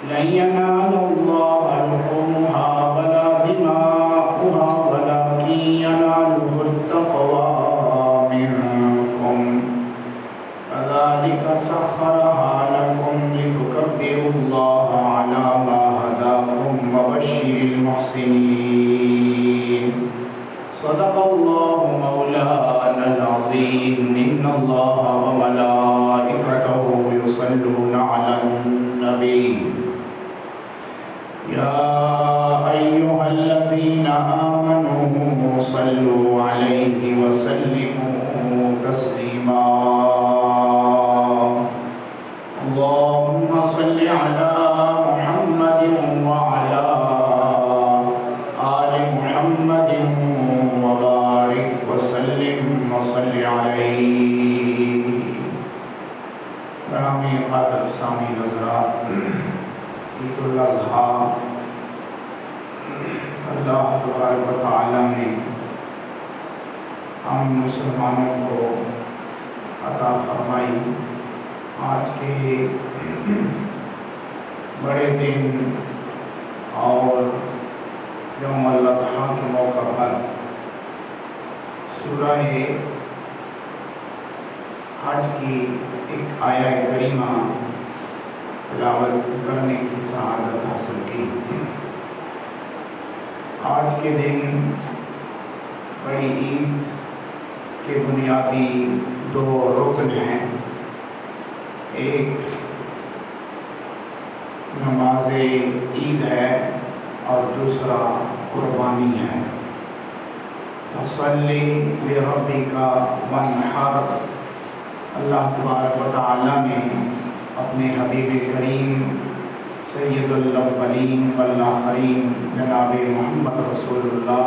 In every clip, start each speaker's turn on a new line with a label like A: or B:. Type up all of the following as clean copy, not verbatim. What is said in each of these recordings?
A: لن ينال الله لحومها ولا دماؤها ولكن يناله التقوى منكم كذلك سخرها لكم لتكبروا الله على ما هداكم وبشر المحسنين صدق الله مولانا العظيم إن الله وملائكته يصلون على النبي يا أيها الذين آمنوا صلوا عليه وسلموا تسليما اللهم صل على محمد وعلى آل محمد وبارك وسلم وصل عليه گرامی خاطر سامعین حضرات، عید الاضحیٰ اللہ تبارک و تعالی نے ہم مسلمانوں کو عطا فرمائی۔ آج کے بڑے دن اور یوم الاضحیٰ کے موقع پر سورہ حج کی ایک آیہ کریمہ تلاوت کرنے کی سعادت حاصل کی۔ آج کے دن بڑی عید، اس کے بنیادی دو رکن ہیں، ایک نماز عید ہے اور دوسرا قربانی ہے۔ فصلی لربک وانحر، اللہ تبارک و تعالی نے اپنے حبیب کریم سید الاولین والآخرین جناب محمد رسول اللہ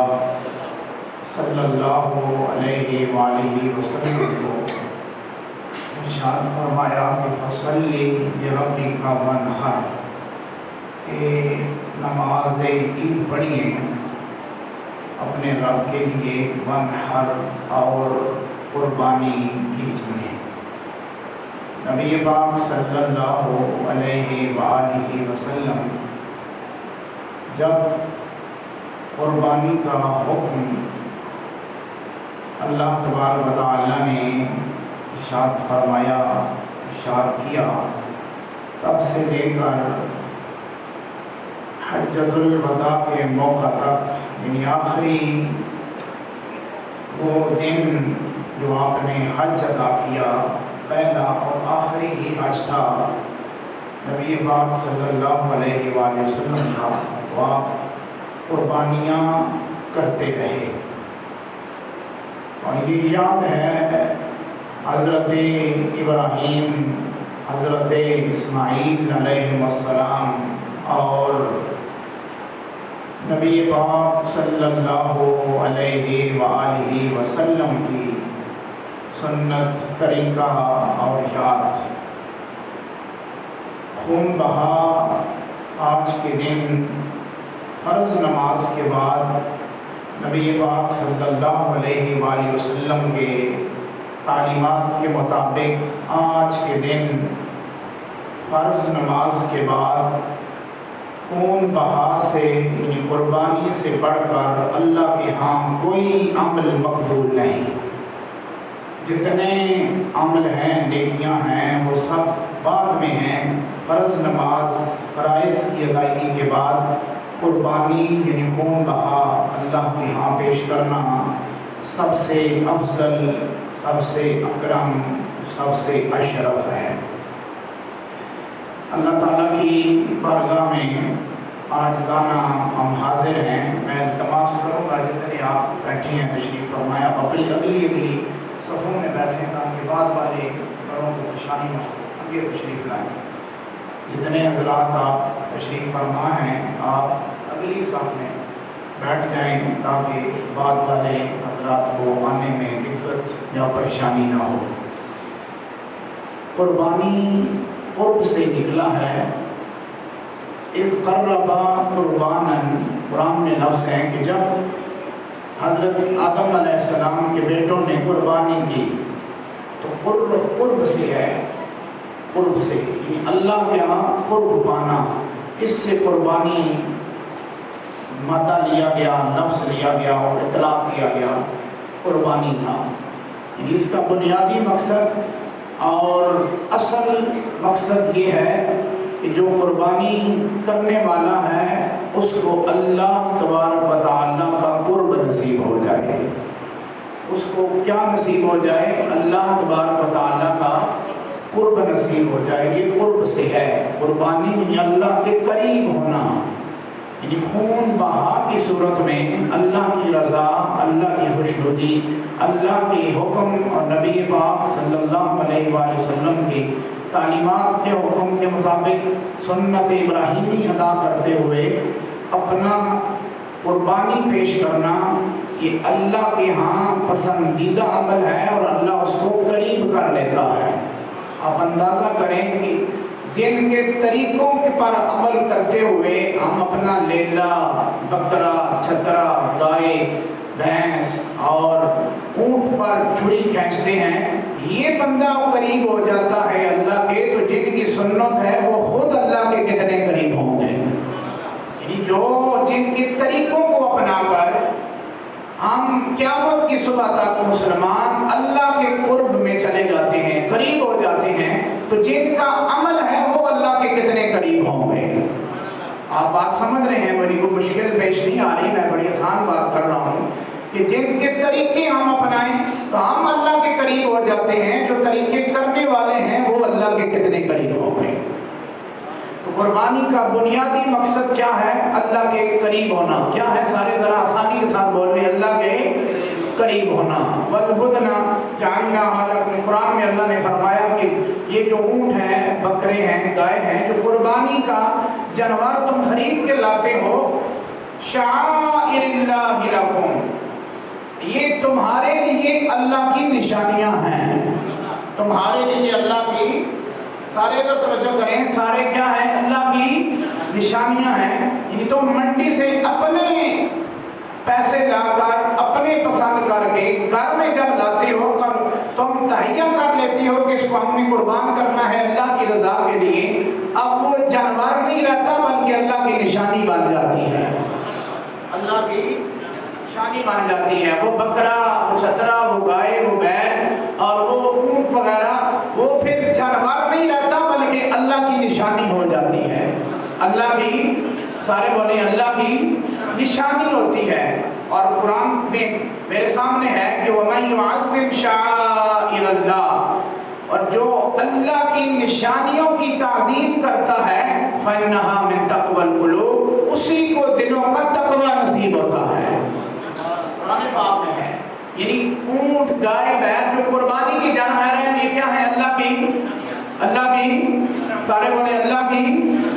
A: صلی اللہ علیہ وآلہ وسلم کو ارشاد فرمایا کہ فصلی لربک وانحر، کہ نماز عید پڑھیے اپنے رب کے لیے، وانحر اور قربانی کیجیے۔ نبی پاک صلی اللہ علیہ وآلہ وسلم جب قربانی کا حکم اللہ تبارک و تعالی نے ارشاد فرمایا، ارشاد کیا، تب سے لے کر حجۃ الوداع کے موقع تک، یعنی آخری وہ دن جو آپ نے حج ادا کیا، پہلا اور آخری ہی حج تھا نبی پاک صلی اللہ علیہ وآلہ وسلم کا، تو آپ قربانیاں کرتے رہے۔ اور یہ یاد ہے حضرت ابراہیم، حضرت اسماعیل علیہ السلام اور نبی پاک صلی اللہ علیہ وآلہ وسلم کی سنت، طریقہ اور یاد۔ خون بہا آج کے دن فرض نماز کے بعد نبی پاک صلی اللہ علیہ وآلہ وسلم کے تعلیمات کے مطابق آج کے دن فرض نماز کے بعد خون بہا سے، یعنی قربانی سے بڑھ کر اللہ کے ہاں کوئی عمل مقبول نہیں۔ جتنے عمل ہیں، نیکیاں ہیں، وہ سب بعد میں ہیں۔ فرض نماز، فرائض کی ادائیگی کے بعد قربانی یعنی خون بہا اللہ کے ہاں پیش کرنا سب سے افضل، سب سے اکرم، سب سے اشرف ہے۔ اللہ تعالیٰ کی بارگاہ میں عاجزانہ ہم حاضر ہیں۔ میں التماس کروں گا جتنے آپ بیٹھے ہیں تشریف فرمایا، اگلی صفوں میں بیٹھیں تاکہ بعد والے بڑوں کو پریشانی نہ ہو، آگے تشریف لائیں۔ جتنے حضرات آپ تشریف فرما ہیں، آپ اگلی صف میں بیٹھ جائیں تاکہ بعد والے حضرات کو آنے میں دقت یا پریشانی نہ ہو۔ قربانی قرب سے نکلا ہے۔ اذ قربا قربانا، قرآن میں لفظ ہے کہ جب حضرت آدم علیہ السلام کے بیٹوں نے قربانی کی تو قرب سے ہے، قرب سے یعنی اللہ کے ہاں قرب پانا، اس سے قربانی مادہ لیا گیا، نفس لیا گیا اور اطلاق کیا گیا، قربانی تھا۔ اس کا بنیادی مقصد اور اصل مقصد یہ ہے کہ جو قربانی کرنے والا ہے اس کو اللہ تبارک و تعالیٰ کا قرب نصیب ہو جائے۔ اس کو کیا نصیب ہو جائے؟ اللہ تبارک و تعالیٰ کا قرب نصیب ہو جائے۔ یہ قرب سے ہے قربانی، اللہ کے قریب ہونا، یعنی خون بہا کی صورت میں اللہ کی رضا، اللہ کی خوشنودی، اللہ کے حکم اور نبی پاک صلی اللہ علیہ وآلہ وسلم کی تعلیمات کے حکم کے مطابق سنت ابراہیمی ادا کرتے ہوئے اپنا قربانی پیش کرنا، یہ اللہ کے ہاں پسندیدہ عمل ہے اور اللہ اس کو قریب کر لیتا ہے۔ آپ اندازہ کریں کہ جن کے طریقوں کے پر عمل کرتے ہوئے ہم اپنا لیلا، بکرا، چھترا، گائے، بھینس اور اونٹ پر چھری کھینچتے ہیں، یہ بندہ قریب ہو جاتا ہے اللہ کے، تو جن کی سنت ہے وہ خود اللہ کے کتنے قریب ہوں گے۔ یعنی جو جن کے طریقوں کو اپنا کر ہم قیامت کی صبح تک مسلمان اللہ کے قرب میں چلے جاتے ہیں، قریب ہو جاتے ہیں، تو جن کا عمل ہے وہ اللہ کے کتنے قریب ہوں گے۔ آپ بات سمجھ رہے ہیں، میری کوئی مشکل پیش نہیں آ رہی، میں بڑی آسان بات کر رہا ہوں کہ جن کے طریقے ہم اپنائیں تو ہم اللہ کے قریب ہو جاتے ہیں، جو طریقے کرنے والے ہیں وہ اللہ کے کتنے قریب ہوں گے۔ تو قربانی کا بنیادی مقصد کیا ہے؟ اللہ کے قریب ہونا۔ کیا ہے؟ سارے ذرا آسانی کے ساتھ بول رہے ہیں، اللہ کے قریب ہونا۔ وَالْبُدْنَ جَعَلْنَاهَا لَكُمْ، قرآن میں اللہ نے فرمایا کہ یہ جو اونٹ ہیں، بکرے ہیں، گائے ہیں، جو قربانی کا جانور تم خرید کے لاتے ہو، شَعَائِرِ اللَّهِ لَكُمْ، یہ تمہارے لیے اللہ کی نشانیاں ہیں، تمہارے لیے اللہ کی، سارے ادھر توجہ کریں، سارے کیا ہیں؟ اللہ کی نشانیاں ہیں۔ یعنی تم منڈی سے اپنے پیسے لا کر، اپنے پسند کر کے گھر میں جب لاتے ہو تم تہیہ کر لیتی ہو کہ اس کو ہم نے قربان کرنا ہے اللہ کی رضا کے لیے، اب وہ جانور نہیں رہتا بلکہ اللہ کی نشانی بن جاتی ہے، اللہ کی نشانی بن جاتی ہے۔ وہ بکرا، وہ چھترا، وہ گائے، وہ بیل اور وہ اونٹ وغیرہ، وہ پھر جانور نہیں رہتا بلکہ اللہ کی نشانی ہو جاتی ہے، اللہ کی، سارے بولیں اللہ کی نشانی ہوتی ہے۔ اور قرآن میں میرے سامنے ہے کہ وَمَن يُعَظِّمْ شَعَائِرَ اللَّهِ، اور جو اللہ کی نشانیوں کی تعظیم کرتا ہے فَإِنَّهَا مِن تَقْوَى الْقُلُوبِ، اسی کو دلوں کا تقوی نصیب ہوتا ہے۔ قرآن پاک میں ہے، یعنی اونٹ، گائے، بیل جو قربانی کی جانور ہیں، یہ کیا ہے؟ اللہ کی، سارے بولے اللہ کی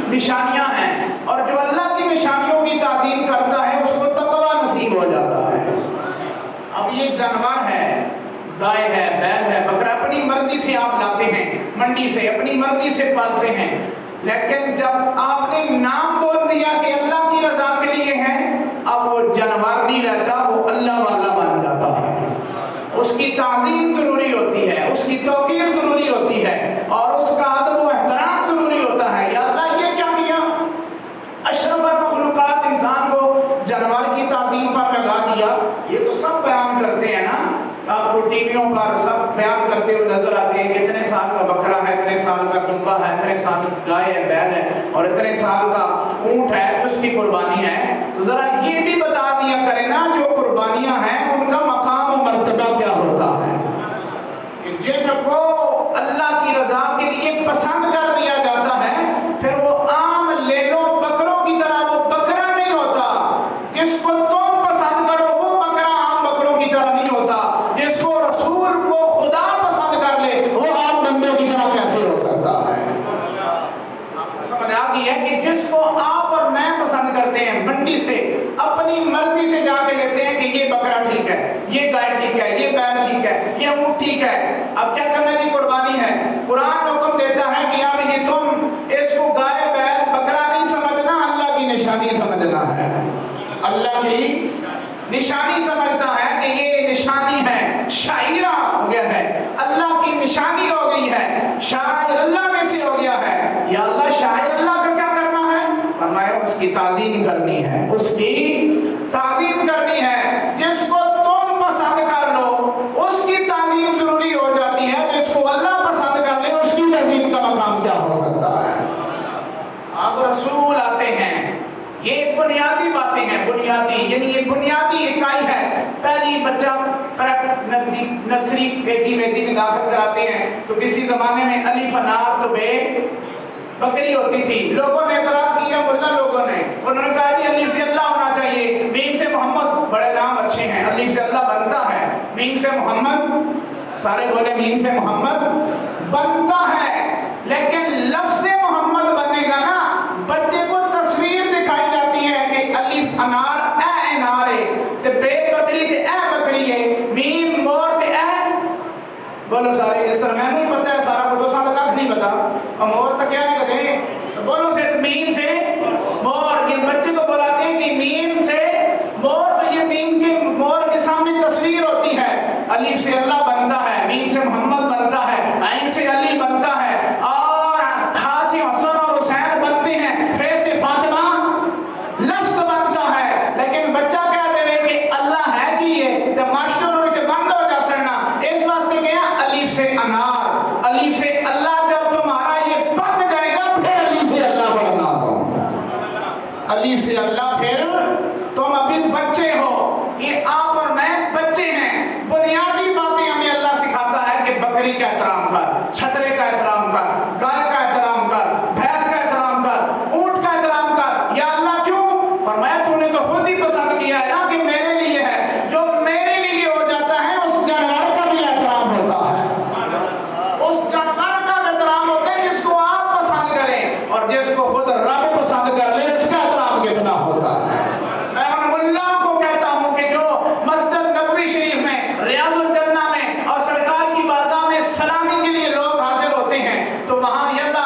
A: نشانیاں ہیں، اور جو اللہ کی نشانیوں کی تعظیم کرتا ہے اس کو تقوی نصیب ہو جاتا ہے۔ اب یہ جانور ہے، گائے ہے، بیل ہے، بکرا، اپنی مرضی سے آپ لاتے ہیں منڈی سے، اپنی مرضی سے پالتے ہیں، لیکن جب آپ نے نام بول دیا کہ اللہ کی رضا کے لیے ہے، اب وہ جانور نہیں رہتا، وہ اللہ والا بن جاتا ہے۔ اس کی تعظیم ضروری ہوتی ہے، اس کی توقیر ضروری ہوتی ہے، اور اس کا ادب و احترام ضروری ہوتا ہے۔ یا اللہ یہ کیا کیا؟ اشرف مخلوقات انسان کو جانور کی تعظیم پر لگا دیا۔ یہ تو سب بیان کرتے ہیں نا، آپ کو ٹی ویوں پر سب بیان کرتے ہوئے نظر آتے ہیں کہ اتنے سال کا بکرا ہے، اتنے سال کا دمبا ہے، اتنے سال کی گائے ہے، بیل ہے، اور اتنے سال کا اونٹ ہے، اس کی قربانی ہے۔ تو ذرا یہ بھی بتا دیا کریں نا جو قربانیاں ہیں ان کا مقام و مرتبہ کیا ہوتا ہے، کہ جن کو اللہ کی رضا کے لیے پسند کر دیا جاتا ہے، پھر وہ عام لیلوں بکروں کی طرح وہ بکرا نہیں ہوتا۔ جس کو تم پسند کرو وہ بکرا عام بکروں کی طرح نہیں ہوتا۔ جس کو رسول کو خدا پسند کر لے وہ عام بندوں کی طرح کیسے ہو سکتا ہے؟ آپ کو سمجھ آ گئی ہے کہ جس کو آپ اور میں پسند کرتے ہیں، منڈی سے اپنی مرضی سے جا کے لیتے ہیں کہ یہ بکرا ٹھیک ہے، یہ گائے ٹھیک ہے، یہ بیل ٹھیک ہے، یہ اونٹ ٹھیک ہے، اب کیا کرنے کی قربانی ہے؟ قرآن حکم دیتا ہے کہ اب یہ تم اس کو گائے، بیل، بکرا نہیں سمجھنا، اللہ کی نشانی سمجھنا ہے۔ اللہ کی نشانی سمجھتا ہے کہ یہ نشانی ہے، شاعرہ ہو گیا ہے، اللہ کی نشانی ہو گئی ہے، شاعر اللہ میں سے ہو گیا ہے۔ یا اللہ شاعر اللہ کا کیا کرنا ہے؟ اس کی تعظیم کرنی ہے، اس کی تعظیم کرنی ہے۔ جس کو تم پسند کر لو اس کی تعظیم ضروری ہو جاتی ہے، جس کو اللہ پسند کر لے اس کی تعظیم کا مقام کیا ہو سکتا ہے؟ اب رسول آتے ہیں، یہ بنیادی باتیں ہیں، بنیادی یعنی یہ بنیادی اکائی ہے۔ پہلی بچہ نرسری کے جی میں داخل کراتے ہیں تو کسی زمانے میں الف انار تو بے بکری ہوتی تھی، لوگوں نے اعتراض کیا، ملا لوگوں نے، انہوں نے کہا جی الف سے اللہ ہونا چاہیے، میم سے محمد، بڑے نام اچھے ہیں، الف سے اللہ بنتا ہے، میم سے محمد، سارے بولے میم سے محمد بنتا ہے، لیکن لفظ محمد بننے گا نا، بچے کو تصویر دکھائی جاتی ہے کہ الف انار اے انار ہے، تے بے بکری تے اے بکری ہے، میم مور تے اے بولو سارے، اس طرح میں نہیں پتہ ہے سارا کو تو سارا کچھ نہیں پتا، اور مور تک کیا نہیں کہتے، بولو پھر میم سے مور، یہ بچے کو بلاتے ہیں کہ میم سے مور، تو یہ میم کے مور کے سامنے تصویر ہوتی ہے، الف سے اللہ بنتا ہے، میم سے محمد بنتا ہے، عین سے علی بنتا ہے، اور ہا سے حسن اور حسین بنتے ہیں، فے سے فاطمہ لفظ بنتا ہے، لیکن بچہ کہتے ہوئے کہ اللہ ہے کہ یہ تو ماسٹر اور کے بند ہو جا سرنا، اس واسطے کیا الف سے انار، الف سے اللہ، جب تمہارا یہ پک جائے گا پھر الف سے اللہ بننا، تو الف سے اللہ، پھر تم ابھی بچے ہو، یہ آپ اور میں بچے ہیں، بنیادی باتیں ہمیں اللہ سکھاتا ہے کہ بکری کا احترام کر، چھترے کا احترام کر، گائے کا احترام کر، بھینس کا احترام کر، اونٹ کا احترام کر، یا اللہ کیوں؟ فرمایا تو نے تو خود ہی پسند کیا ہے نا کہ میرے لیے ہے، جو میرے لیے ہو جاتا ہے اس جانور کا بھی احترام ہوتا ہے، اس جانور کا احترام ہوتا ہے جس کو آپ پسند کریں، اور جس کو خود رب پسند کر لے اس کا احترام کتنا ہوتا ہے۔ میں ان اللہ کو کہتا ہوں کہ جو مسجد نبوی شریف میں، ریاض الجنہ میں اور سرکار کی بارگاہ میں سلامی کے لیے لوگ حاضر ہوتے ہیں تو وہاں یلا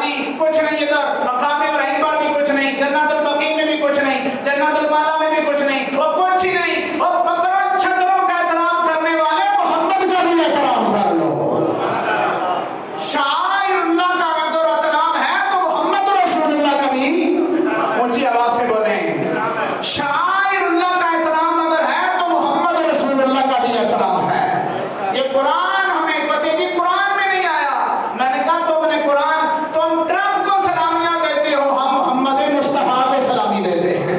A: جی کچھ نہیں، ادھر مقام ابراہیم پر بھی کچھ نہیں، جنت البقیع میں بھی کچھ نہیں، جنت المالا میں بھی کچھ نہیں، اور کچھ ہی نہیں، اور بکروں چھکروں کا احترام کرنے والے محمد کا بھی احترام کر لو۔ شاعر اللہ کا اگر احترام ہے تو محمد رسول اللہ کا بھی اونچی آواز سے بولیں، شاعر اللہ کا احترام اگر ہے تو محمد رسول اللہ کا بھی احترام ہے۔ یہ قرآن ہمیں کہتے جی قرآن میں نہیں آیا، میں نے کہا تم نے قرآن، تم ٹرمپ کو سلامیاں دیتے ہو، ہم محمد مصطفیٰ کو سلامی دیتے ہیں،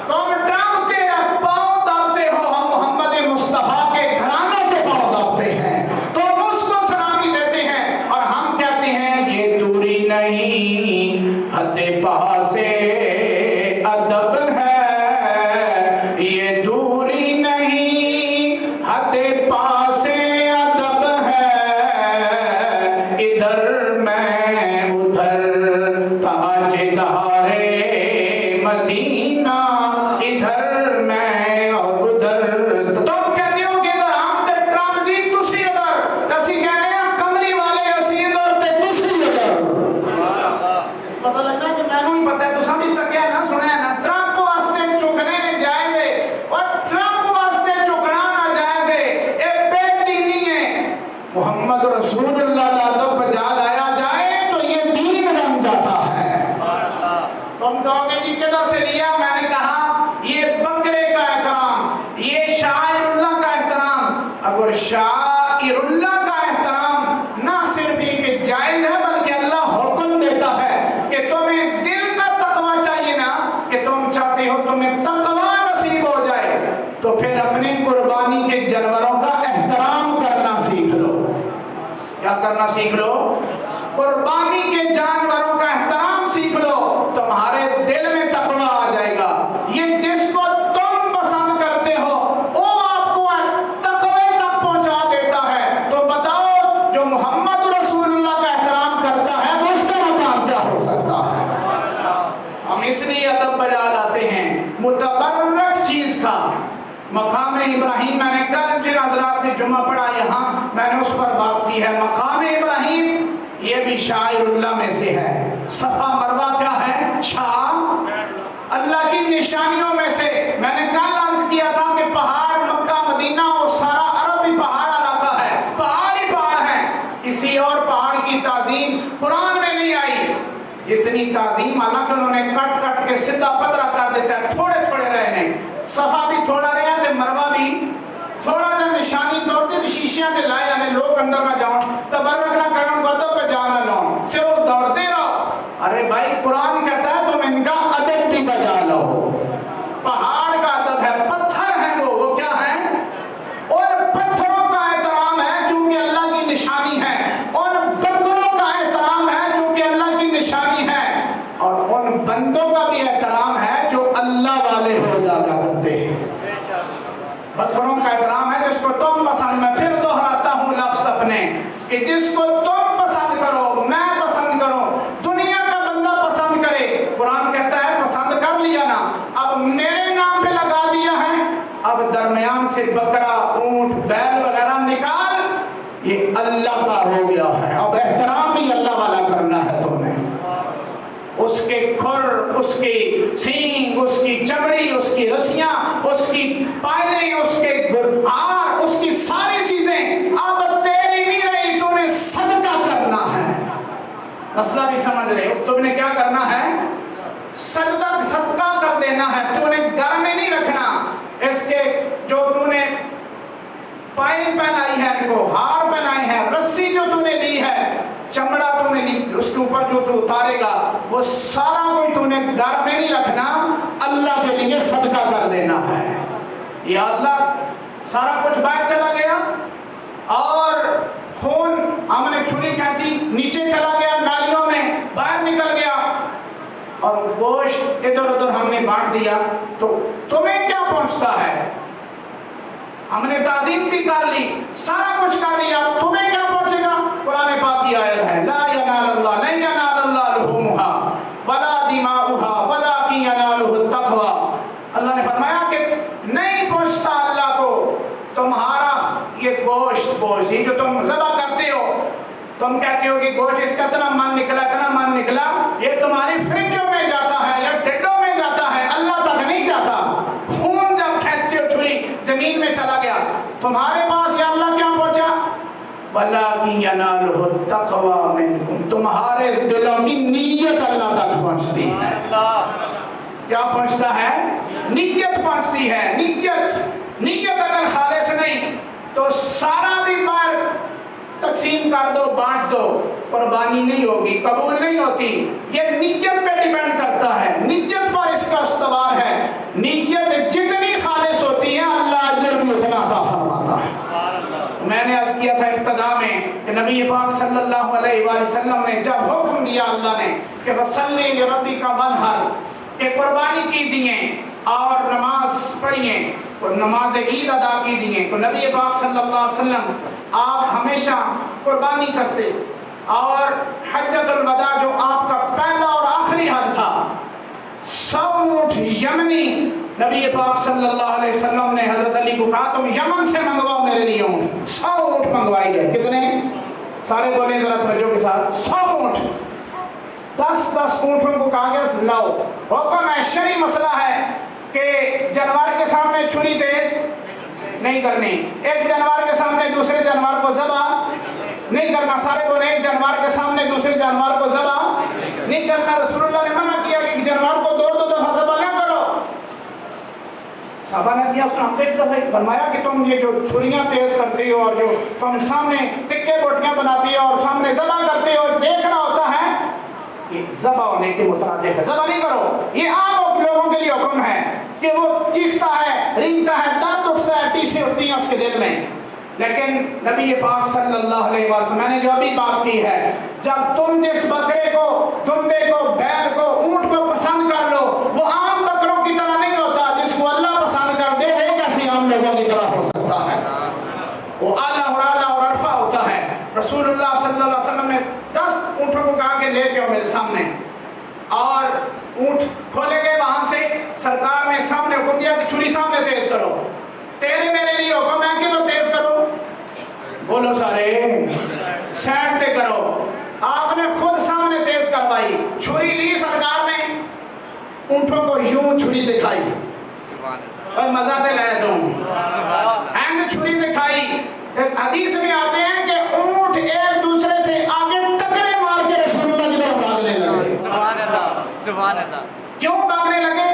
A: تم ٹرمپ کے پاؤں دابتے ہو، ہم محمد مصطفیٰ کے گھرانے کے پاؤں دابتے ہیں، تم اس کو سلامی دیتے ہیں، اور ہم کہتے ہیں یہ دوری نہیں حد پا سے ادب ہے، یہ دوری نہیں حد پا سے ادب ہے، ادھر میں ادھر تاجدار مدینہ، ادھر میں اور ادھر، تو تم کہتے ہو کہ ادھر ہم تے ٹرمپ جی تسی ادھر، اسی کہنے ہیں کملی والے اسی ادھر تے تسی ادھر، پتہ لگنا ہے کہ میں نہیں پتہ ہے، تو سامنے تک کیا نہ سنے نا، ٹرمپ واسطے چکنے جائز ہے، اور ٹرمپ واسطے چکنا ناجائز ہے، اے بے دینی ہے، محمد رسول اللہ کا بجا لایا جائے تو یہ دین بن جاتا ہے۔ تم کہو گے جی کدھر سے لیا، میں نے کہا یہ بکرے کا احترام، یہ شاعر اللہ کا احترام، اگر شاعر اللہ کا احترام نہ صرف یہ کہ جائز ہے بلکہ اللہ حکم دیتا ہے کہ تمہیں دل کا تقوی چاہیے نا، کہ تم چاہتے ہو تمہیں تقوی نصیب ہو جائے، تو پھر اپنے قربانی کے جانوروں کا احترام کرنا سیکھ لو۔ کیا کرنا سیکھ لو؟ قربانی کے جانوروں کا احترام سیکھ لو، تمہارے دل میں تقوی آ جائے گا، یہ جس کو تم پسند کرتے ہو وہ آپ کو تقوی تک پہنچا دیتا ہے، تو بتاؤ جو محمد رسول اللہ کا احترام کرتا ہے اس کا مقام کیا ہو سکتا ہے؟ ہم اس لیے ادب بجا لاتے ہیں متبرک چیز کا، مقام ابراہیم، میں نے کل جن حضرات نے جمعہ پڑھا یہاں میں نے اس پر بات کی ہے، مقام ابراہیم یہ بھی شاعر اللہ میں سے ہے، صفا مروہ کیا ہے؟ شاہ اللہ کی نشانیوں میں سے، میں نے کل عرض کیا تھا کہ پہاڑ مکہ مدینہ اور سارا عرب بھی پہاڑ علاقہ ہے، پہاڑ ہی پہاڑ ہیں، کسی اور پہاڑ کی تعظیم قرآن میں نہیں آئی، جتنی تعظیم حالانکہ انہوں نے کٹ کٹ کے سیدھا پترا کر دیتا ہے، تھوڑے تھوڑے رہنے صفا بھی تھوڑا رہا تے مروہ بھی تھوڑا جا نشانی دوڑتے تو شیشیاں کے لائے یعنی لوگ اندر نہ جاؤں تبرک نہ کرن کو پہ جا نہ لوں صرف دوڑتے رہو۔ ارے بھائی قرآن کہتا ہے تم ان کا ادب بھی بجا لو۔ پہاڑ کا ادب ہے، پتھر ہیں وہ کیا ہیں؟ اور پتھروں کا احترام ہے چونکہ اللہ کی نشانی ہے، اور بکروں کا احترام ہے چونکہ اللہ کی نشانی ہے، اور ان بندوں کا بھی احترام ہے جو اللہ والے ہو جایا کرتے ہیں۔ بکروں کا احترام ہے جس کو تم پسند، میں پھر دہراتا ہوں لفظ اپنے کہ جس کو تم پسند کرو، میں پسند کروں، دنیا کا بندہ پسند کرے، قرآن کہتا ہے پسند کر لیا نا، اب میرے نام پہ لگا دیا ہے، اب درمیان سے بکرا اونٹ بیل وغیرہ نکال، یہ اللہ کا ہو گیا ہے، اب احترام بھی اللہ والا کرنا ہے تو نے اس کے کھر، اس کی سینگ، اس کی چمڑی، اس کی رسیاں، اس کی پائلیں، اس کے ہار، اس کی ساری چیزیں اب تیری نہیں رہی، تو نے صدقہ کرنا ہے۔ مسئلہ بھی سمجھ رہے ہو؟ تم نے کیا کرنا ہے؟ صدقہ کر دینا ہے، تو نے گھر میں نہیں رکھنا۔ اس کے جو تو نے پائل پہنائی ہے، ان کو ہار پہنائی ہے، رسی جو تو نے لی ہے، چمڑا تو نے لی، اس کے اوپر جو تو اتارے گا وہ سارا کچھ تو نے گھر میں نہیں رکھنا، اللہ کے لیے صدقہ کر دینا ہے۔ یا اللہ سارا کچھ باہر چلا گیا اور خون ہم نے چھری کھینچی نیچے چلا گیا نالیوں میں باہر نکل گیا اور گوشت ادھر ادھر ہم نے بانٹ دیا، تو تمہیں کیا پہنچتا ہے؟ ہم نے تعظیم بھی کر لی، سارا کچھ کر لیا، تمہیں کیا پہنچے گا؟ قرآن پاک کی آیت ہے لا ینال اللہ لن ینال اللہ لحومها ولا دماؤها ولکن ینالہ التقوی۔ اللہ نے فرمایا کہ نہیں پہنچتا اللہ کو تمہارا یہ گوشت یہ جو تم ذبح کرتے ہو، تم کہتے ہو کہ گوشت اس کا اتنا من نکلا، یہ تمہاری فریجوں میں جاتا ہے یا ڈڈوں میں جاتا ہے، اللہ تک نہیں جاتا۔ خون جب کھینچتے ہو چھری زمین میں چلا گیا، تمہارے پاس یا اللہ کیا پہنچا؟ وَلَٰكِن يَنَالُهُ التَّقْوَىٰ مِنْكُمْ، تمہارے دلوں کی نیت اللہ تک پہنچتی ہے۔ کیا پہنچتا ہے؟ نیت پہنچتی ہے۔ نیت اگر خالص نہیں تو سارا بھی مال تقسیم کر دو، بانٹ دو، قربانی نہیں ہوگی، قبول نہیں ہوتی۔ یہ نیت پہ ڈیپینڈ کرتا ہے، نیت پر اس کا استوار ہے۔ نیت جتنی خالص ہوتی ہے اللہ اجر بھی اتنا عطا فرماتا ہے۔ میں نے عرض کیا تھا ابتدا میں کہ نبی پاک صلی اللہ علیہ وآلہ وسلم نے جب حکم دیا اللہ نے کہ فَصَلِّ لِرَبِّكَ وَانْحَرْ، کہ قربانی کیجئے اور نماز پڑھیے، نماز عید ادا کیجئے، تو نبی پاک صلی اللہ علیہ وسلم آپ ہمیشہ قربانی کرتے، اور حجۃ الوداع جو آپ کا پہلا اور آخری حج تھا، 100 اونٹ یمنی نبی پاک صلی اللہ علیہ وسلم نے حضرت علی کو کہا تم یمن سے منگواؤ میرے لیے اونٹ، 100 اونٹ منگوائی گئے۔ کتنے؟ سارے بولیں ذرا توجہ کے ساتھ، 100 اونٹ، 10 اونٹوں کو کہا گیا لاؤ۔ حکم ہے، شرعی مسئلہ ہے کہ جانور کے سامنے چھری تیز نہیں کرنی، ایک جانور کے سامنے دوسرے جانور کو ذبح نہیں کرنا، سارے بولیں ایک جانور کے سامنے دوسرے جانور کو ذبح نہیں کرنا۔ رسول اللہ نے منع کیا کہ ایک جانور کو 2 دفعہ ذبح نہ کرو۔ صحابہ نے کیا سنا ایک دفعہ فرمایا کہ تم یہ جو چھریاں تیز کرتے ہو اور جو تم سامنے ٹکے بوٹیاں بناتے ہو اور سامنے ذبح کرتے ہو، دیکھنا ہوتا ہے یہ ذبح ہونے کے مترادف ہے، ذبح نہیں کرو۔ یہ عام لوگوں کے لیے حکم ہے کہ وہ چیختا ہے، رینگتا ہے، درد اٹھتا ہے، پیسیں اٹھتی ہیں اس کے دل میں، لیکن نبی پاک صلی اللہ علیہ وسلم میں نے جو ابھی بات کی ہے، جب تم جس بکرے کو، دمبے کو، بیل کو، اونٹ کو پسند کر لو، وہ عام بکروں کی طرح نہیں ہوتا، جس کو اللہ پسند کر دے وہ کیسے عام لوگوں کی طرح ہو سکتا ہے؟ وہ اعلیٰ اور اعلیٰ اور عرفہ ہوتا ہے۔ رسول اللہ صلی اللہ علیہ وسلم نے 10 اونٹوں کو کہا کہ لے کے آؤ میرے سامنے، اور اونٹ کھولے گئے وہاں سے، سرکار نے سامنے حکم دیا کہ چھری سامنے تیز کرو، تیرے میرے لیے حکم ہے کہ تو تیز کرو، بولو سارے سائڈ پہ کرو۔ آپ نے خود سامنے تیز کروائی، چھری لی سرکار نے، اونٹوں کو یوں چھری دکھائی اور مزہ دے لائے تم اینگ چھری دکھائی۔ حدیث میں آتے ہیں کہ اونٹ ایک دوسرے سے آگے ٹکرے مار کے رسول اللہ کی طرف بھاگنے لگے۔
B: سبحان اللہ.
A: کیوں بھاگنے لگے؟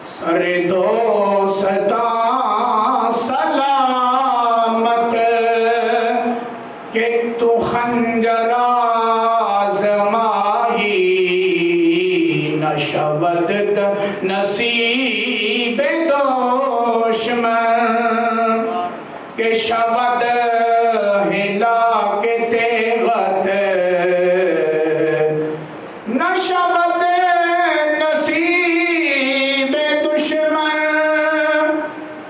A: سر دوستاں سلامت کہ تو خنجر آزمائی نشود نصیب دشمن کہ شود ہلاک تیغت نشود نصیب دشمن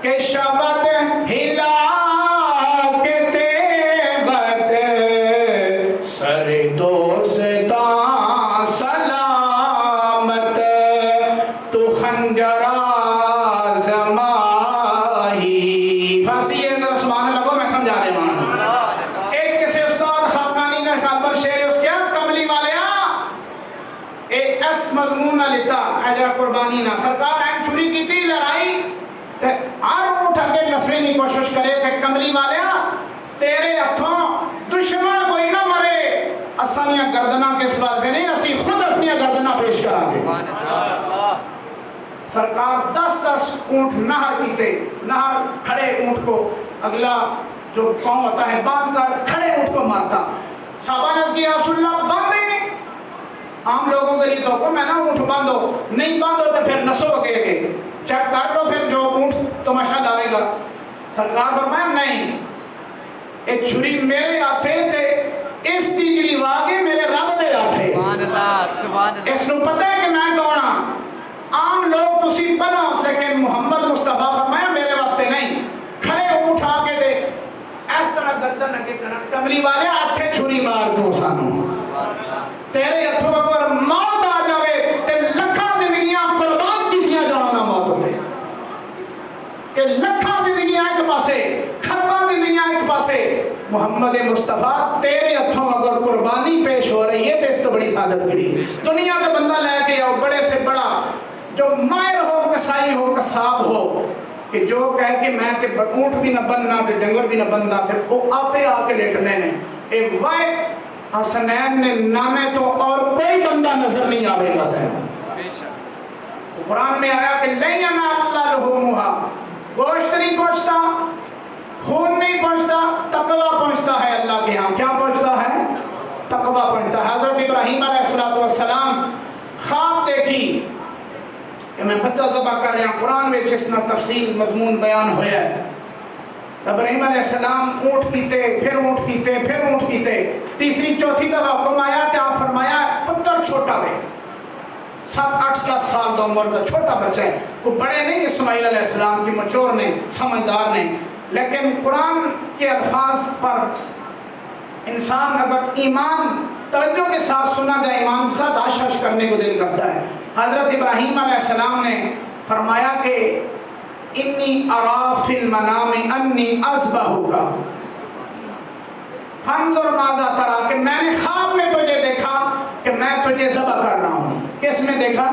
A: کہ شود ہلاک تیغت سر دوستاں سلامت تو خنجر آزمائی. فارسی یہ سبحان اللہ کو میں سمجھا دے مان. ایک کسی استاد خاقانی کا خیال پر شعر اس کیا کملی والیا ایک اس مضمون نہ لیتا اجرا قربانی نہ سرکار این چھری کی تھی لڑائی تے ہر اٹھا کے نسلے کی کوشش کرے تے کملی والیا تیرے ہتھوں دشمن کوئی نہ مرے اسانیاں گردناں کس بات سے نہیں اسی خود اپنی گردناں پیش کرا گے. سرکار 10 اونٹ نہر کیتے نہر کھڑے اونٹ کو اگلا جو قوم ہوتا ہے باندھ کر کھڑے اونٹ کو مارتا. صحابہ نے کیا رسول اللہ باندھیں. عام لوگوں کے لیے تو میں نا اونٹ باندھو نہیں باندھو تو پھر نسو گے چیک کر لو پھر جو اونٹ تماشا ڈالے گا. سرکار فرمایا نہیں ایک چھری میرے ہاتھے تے اس تیگڑی واگے میرے رب دے ہاتھے.
B: سبحان اللہ سبحان اللہ.
A: اس نو پتہ ہے کہ میں کون ہاں. عام لوگ تسی بنو لیکن محمد مصطفیٰ فرمایا میرے واسطے نہیں. کھڑے اونٹ آ کے دے اس طرح گردن اگے کرن کملی والے ہاتھے چھری مار دو سانو تیرے ہتھوں اگر موت آ جاوے تے لکھاں زندگیاں قربان کیتیاں جانا موت ہوئے کہ لکھاں زندگیاں ایک پاسے کھرباں زندگیاں ایک پاسے محمد مصطفیٰ تیرے ہتھوں اگر قربانی پیش ہو رہی ہے تو اس تو بڑی سعادت کھڑی. دنیا کا بندہ لے کے آؤ بڑے سے بڑا جو ماہر ہو کسائی ہو کساب ہو کہ جو کہے کہ میں تے اونٹ بھی نہ بننا تے ڈنگر بھی نہ بننا تے وہ آپے آ کے لیٹنے نے اے واحد حسنین نے نامے تو اور کوئی بندہ نظر نہیں آوے گا. تو قرآن میں آیا کہ لن ینال اللہ لحومھا گوشت نہیں پہنچتا خون نہیں پہنچتا تقوی پہنچتا ہے اللہ کے ہاں. کیا پہنچتا ہے؟ تقوی پہنچتا ہے. حضرت ابراہیم علیہ السلام خواب دیکھی کہ میں بچہ ذبح کر رہا ہوں. قرآن میں جس نہ تفصیل مضمون بیان ہویا ہے. ابراہیم علیہ السلام اونٹ کیتے پھر اونٹ کیتے پھر اونٹ کیتے تیسری چوتھی دفعہ حکم آیا کہ آپ فرمایا پتر چھوٹا ہے 7-8 سال دا عمر کا چھوٹا بچہ ہے. وہ بڑے نہیں اسماعیل علیہ السلام کی مچور نہیں سمجھدار نہیں. لیکن قرآن کے الفاظ پر انسان اگر ایمان توجہ کے ساتھ سنا جائے ایمان کے ساتھ آشش کرنے کو دل کرتا ہے. حضرت ابراہیم علیہ السلام نے فرمایا کہ انی ارا فی المنام انی اذبحک فانظر ماذا ترى کہ میں نے خواب میں تجھے دیکھا کہ میں تجھے ذبح کر رہا ہوں. کس میں دیکھا؟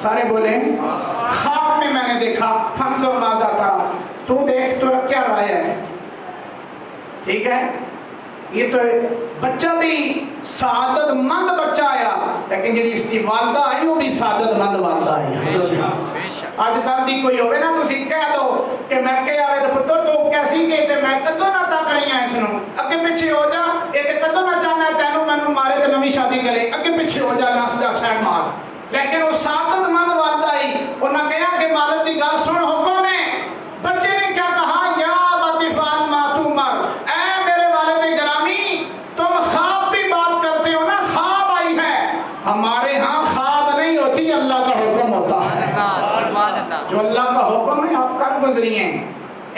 A: سارے بولیں خواب میں نے دیکھا. فانظر ماذا ترى تو دیکھ تو کیا رائے ہے. ٹھیک ہے یہ تو بچہ بھی سعادت مند بچہ آیا لیکن جی اس کی والدہ آئی وہ بھی سعادت مند والدہ آئی. آج کل دی کوئی ہوئے نا تسی کہہ دو کہ میں کہہ آئے تو پتر تو کیسی کہتے میں کدو نہ تا کریں ہیں سنو اگے پیچھے ہو جا یہ تے کدو نہ چاہنا ہے تینوں مینوں مارے تے نویں شادی کرے اگے پیچھے ہو جا نس جا سائڈ مار. لیکن وہ سعادت مند والدہ آئی انہاں کہا کہ والد دی گل سن حکم ہے. بچے نے کیا کہا یا بطفال ما تمر اے میرے والد گرامی تم خواب بھی بات کرتے ہو نا خواب آئی ہے. ہمارے ہاں خواب نہیں ہوتی اللہ کا حکم ہوتا ہے. جو اللہ کا حکم ہے آپ کر گزری ہیں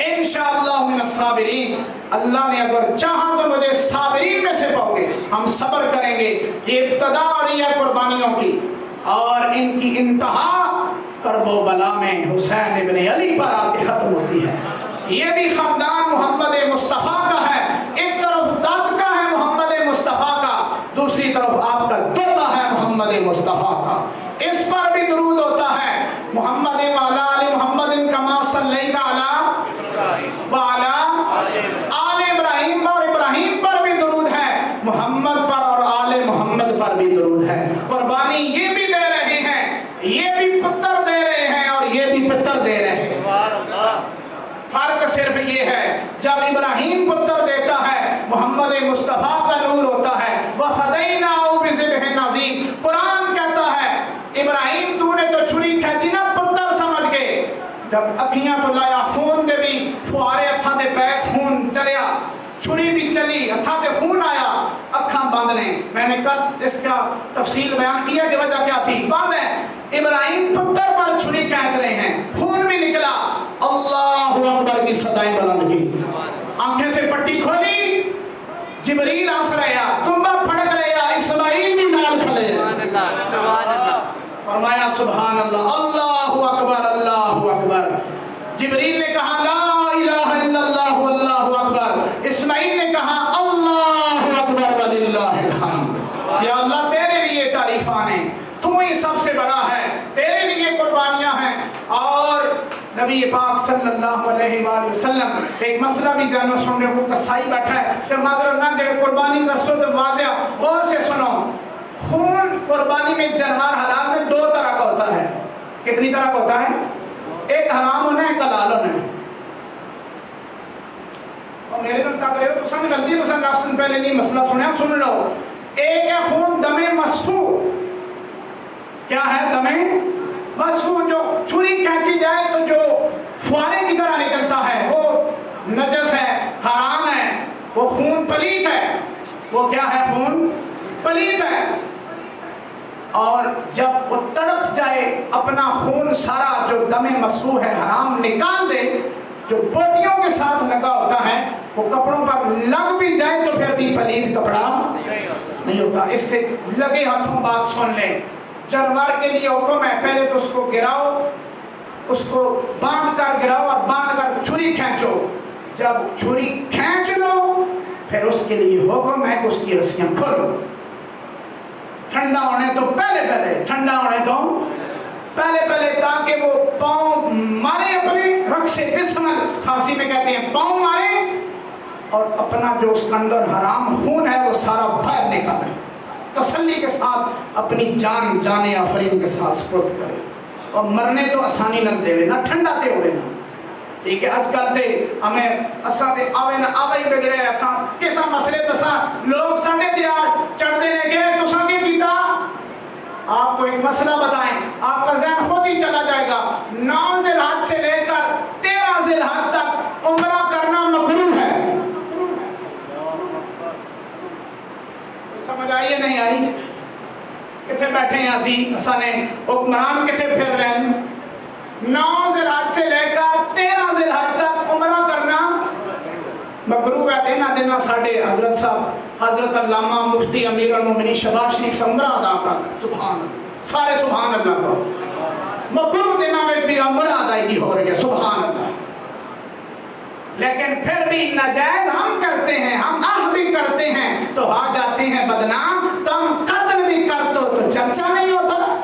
A: انشاءاللہ من الصابرین. اللہ نے اگر چاہا تو مجھے صابرین میں سے پاؤ گے. ہم صبر کریں گے. یہ ابتدا ہو رہی ہے قربانیوں کی اور ان کی انتہا کرب و بلا میں حسین ابن علی پر آ کے ختم ہوتی ہے. یہ بھی خاندان محمد مصطفیٰ کا ہے. ایک طرف داد کا ہے محمد مصطفیٰ کا دوسری طرف آپ کا دوتا ہے محمد مصطفیٰ کا. اس پر بھی درود ہوتا ہے محمد وعلی آل محمد کما صلیت علی وعلی آل ابراہیم اور ابراہیم پر بھی درود ہے محمد پر اور آل محمد پر بھی درود ہے. ہے. قربانی یہ بھی دے رہے ہیں, یہ بھی پتر دے رہے ہیں اور یہ بھی پتر دے رہے ہیں. فرق صرف یہ ہے, جب ابراہیم پتر دیتا ہے محمد مصطفیٰ کا نور ہوتا ہے. وَفَدَيْنَاهُ بِذِبْحٍ عَظِيمٍ. قرآن کہتا ہے ابراہیم تو نے تو چھری کھینچی نا پتر سمجھ کے, جب اکھیاں تو لایا خون دے بھی فوارے ہتھاں دے پے خون چلیا, چھری بھی چلی ہتھاں دے خون آیا, اکھاں بند نے. میں نے کل اس کا تفصیل بیان کیا کہ وجہ کیا تھی. بند ہے, ابراہیم پتر پر چھری کھینچ رہے ہیں, خون بھی نکلا. اللہ اکبر کی صدائیں بلند کی, آنکھیں سے پٹی کھولی, جبریل آس رہا, تمبا پھڑک رہا, اسماعیل بھی نال کھلے.
B: سبحان اللہ.
A: فرمایا سبحان اللہ, اللہ اکبر, اللہ اکبر. جبریل نے کہا لا الہ الا اللہ واللہ اکبر. اسماعیل نے کہا اللہ اکبر وللہ الحمد. یا اللہ تیرے لیے تعریفاں ہیں, تو ہی سب سے بڑا ہے, تیرے لیے قربانیاں ہیں. اور نبی پاک صلی اللہ علیہ وآلہ وسلم ایک مسئلہ بھی جانو سننے کو کسائی بیٹھا ہے کہ معذرت نہ جب قربانی کر سو تو واضح غور سے سنو. خون قربانی میں جانور حلال میں دو طرح کا ہوتا ہے. کتنی طرح کا ہوتا ہے؟ ایک حرام ہونا ہے, ایک حلال ہونا ہے. اور میرے کو کہا کرے ہو تو سن غلطی تو سن لفظ پہلے نہیں مسئلہ سنیا, سن لو. ایک ہے خون دم مسفوح. کیا ہے دم مسفوح؟ جو چھری کھینچی جائے تو جو فوارے کی طرح نکلتا ہے وہ نجس ہے, حرام ہے, وہ خون پلیت ہے. وہ کیا ہے؟ خون پلیت ہے. اور جب وہ تڑپ جائے اپنا خون سارا جو دم مسفوح ہے حرام نکال دے, جو بوٹیوں کے ساتھ لگا ہوتا ہے وہ کپڑوں پر لگ بھی جائے تو پھر بھی پلید کپڑا نہیں ہوتا. اس سے لگے ہاتھوں بات سن لیں. جانور کے لیے حکم ہے پہلے تو اس کو گراؤ, اس کو باندھ کر گراؤ اور باندھ کر چھری کھینچو. جب چھری کھینچ لو پھر اس کے لیے حکم ہے کہ اس کی رسیاں کھولو. ٹھنڈا ہونے تو پہلے, ٹھنڈا ہونے تو پہلے, تاکہ وہ پاؤں مارے اپنے رخ سے بسمل, فارسی میں کہتے ہیں پاؤں مارے, اور اپنا جو اس کے اندر حرام خون ہے وہ سارا باہر نکالے. تسلی کے ساتھ اپنی جان جانے آفرین کے ساتھ سپرد کرے. اور مرنے تو آسانی نہ دے نہ ٹھنڈا تے ہوئے نا. ٹھیک ہے, اج کل تے ہمیں اساں تے آوے نہ آوے ہی بگڑے. اساں کسا مسئلے دساں لوگ ساڈے تے چڑھ دے نے کہ تساں کی کیتا. آپ کو ایک مسئلہ بتائیں, آپ کا ذہن خود ہی چلا جائے گا. 9 ذی الحج سے لے کر 13 ذی الحج تک عمرہ کرنا مکروہ ہے. سمجھ آئی ہے نہیں آئی؟ کتنے بیٹھے ہیں اساں نے حکمران کتنے پھر رہے ہیں. 9 ذی الحج سے لے کر 13 ذی الحج تک عمرہ کرنا مکروہ ہے. دینا دینا ساڑھے حضرت صاحب حضرت علامہ مفتی امیر المومنین شہباز شریف سے عمرہ ادا کر. سبحان اللہ, سارے سبحان اللہ کو. مکروہ دینا میں بھی عمرہ ادائیگی ہو رہی ہے. سبحان اللہ. لیکن پھر بھی ناجائز ہم کرتے ہیں, ہم آہ بھی کرتے ہیں تو آ جاتے ہیں بدنام. تو ہم قتل بھی کرتے تو چرچا نہیں ہوتا.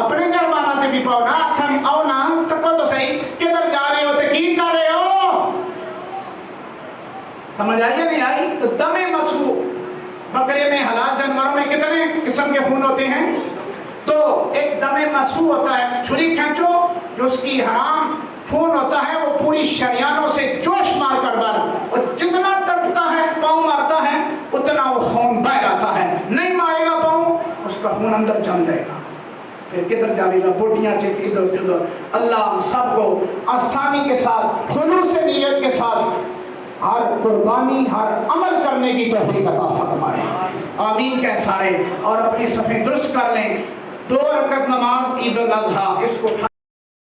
A: اپنے گھر والا سے بھی پاؤ نا, ہم آؤ نا تکو تو صحیح کدھر جا رہے ہو تو کی کر رہے ہو. سمجھ آئی نہیں آئی؟ تو دم مسفوح, بکرے میں حلال جانوروں میں کتنے قسم کے خون ہوتے ہیں؟ تو ایک دم مسفوح ہوتا ہے, چھری کھینچو جو اس کی حرام خون ہوتا ہے وہ پوری شریانوں سے جوش مار کر بار, اور جتنا تڑپتا ہے پاؤں مارتا ہے اتنا وہ خون بہ جاتا ہے. نہیں مارے گا پاؤں اس کا خون اندر جم جائے گا, پھر کدھر جائے گا, بوٹیاں چیت ادھر ادھر. اللہ سب کو آسانی کے ساتھ خلوص نیت کے ساتھ ہر قربانی ہر عمل کرنے کی توفیق عطا فرمائے. آمین کہہ سارے, اور اپنی صفیں درست کر لیں. 2 رکعت نماز عید الاضحیٰ اس کو